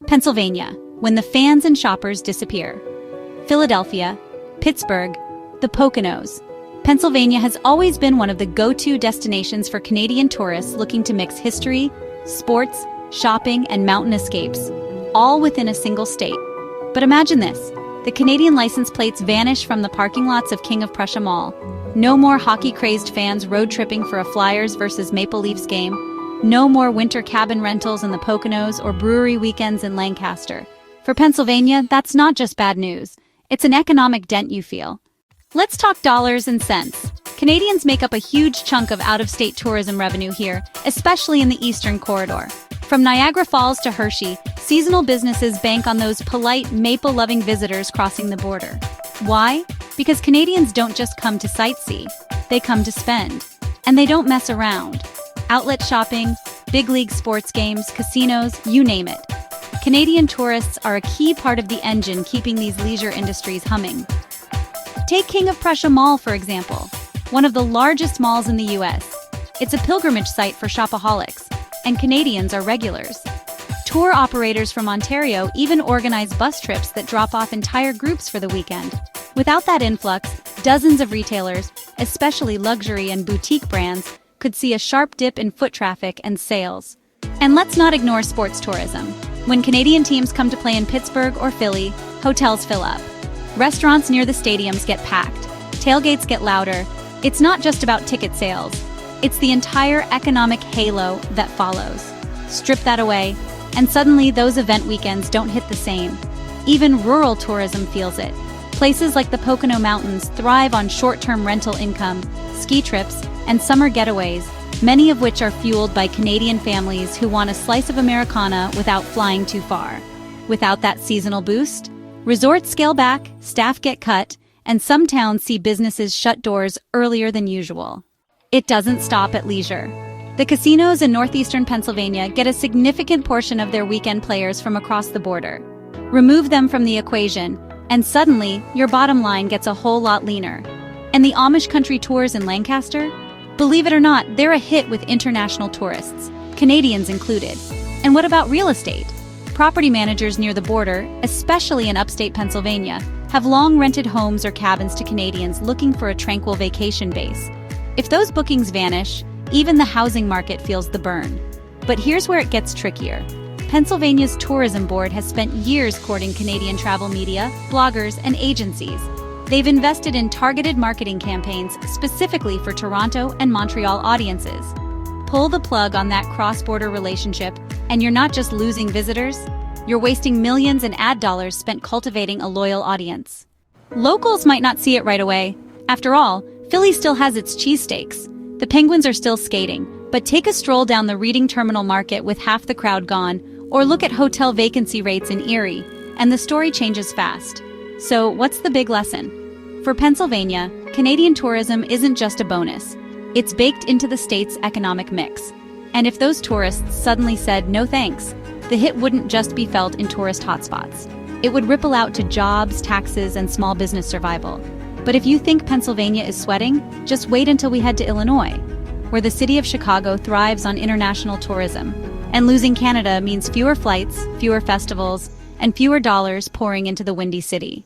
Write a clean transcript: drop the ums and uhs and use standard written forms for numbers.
Pennsylvania, when the fans and shoppers disappear. Philadelphia, Pittsburgh, the Poconos. Pennsylvania has always been one of the go-to destinations for Canadian tourists looking to mix history, sports, shopping, and mountain escapes, all within a single state. But imagine this. The Canadian license plates vanish from the parking lots of King of Prussia Mall. No more hockey-crazed fans road tripping for a Flyers versus Maple Leafs game. No more winter cabin rentals in the Poconos or brewery weekends in Lancaster. For Pennsylvania, that's not just bad news. It's an economic dent you feel. Let's talk dollars and cents. Canadians make up a huge chunk of out-of-state tourism revenue here, especially in the Eastern Corridor. From Niagara Falls to Hershey, seasonal businesses bank on those polite, maple-loving visitors crossing the border. Why? Because Canadians don't just come to sightsee, they come to spend. And they don't mess around. Outlet shopping, big league sports games, casinos, you name it. Canadian tourists are a key part of the engine keeping these leisure industries humming. Take King of Prussia Mall, for example, one of the largest malls in the US. It's a pilgrimage site for shopaholics, and Canadians are regulars. Tour operators from Ontario even organize bus trips that drop off entire groups for the weekend. Without that influx, dozens of retailers, especially luxury and boutique brands, could see a sharp dip in foot traffic and sales. And let's not ignore sports tourism. When Canadian teams come to play in Pittsburgh or Philly, hotels fill up. Restaurants near the stadiums get packed. Tailgates get louder. It's not just about ticket sales. It's the entire economic halo that follows. Strip that away, and suddenly those event weekends don't hit the same. Even rural tourism feels it. Places like the Pocono Mountains thrive on short-term rental income, ski trips, and summer getaways, many of which are fueled by Canadian families who want a slice of Americana without flying too far. Without that seasonal boost, resorts scale back, staff get cut, and some towns see businesses shut doors earlier than usual. It doesn't stop at leisure. The casinos in northeastern Pennsylvania get a significant portion of their weekend players from across the border. Remove them from the equation, and suddenly, your bottom line gets a whole lot leaner. And the Amish country tours in Lancaster? Believe it or not, they're a hit with international tourists, Canadians included. And what about real estate? Property managers near the border, especially in upstate Pennsylvania, have long rented homes or cabins to Canadians looking for a tranquil vacation base. If those bookings vanish, even the housing market feels the burn. But here's where it gets trickier. Pennsylvania's tourism board has spent years courting Canadian travel media, bloggers, and agencies. They've invested in targeted marketing campaigns specifically for Toronto and Montreal audiences. Pull the plug on that cross-border relationship, and you're not just losing visitors, you're wasting millions in ad dollars spent cultivating a loyal audience. Locals might not see it right away. After all, Philly still has its cheesesteaks. The Penguins are still skating, but take a stroll down the Reading Terminal Market with half the crowd gone, or look at hotel vacancy rates in Erie, and the story changes fast. So, what's the big lesson? For Pennsylvania, Canadian tourism isn't just a bonus. It's baked into the state's economic mix. And if those tourists suddenly said no thanks, the hit wouldn't just be felt in tourist hotspots. It would ripple out to jobs, taxes, and small business survival. But if you think Pennsylvania is sweating, just wait until we head to Illinois, where the city of Chicago thrives on international tourism. And losing Canada means fewer flights, fewer festivals, and fewer dollars pouring into the Windy City.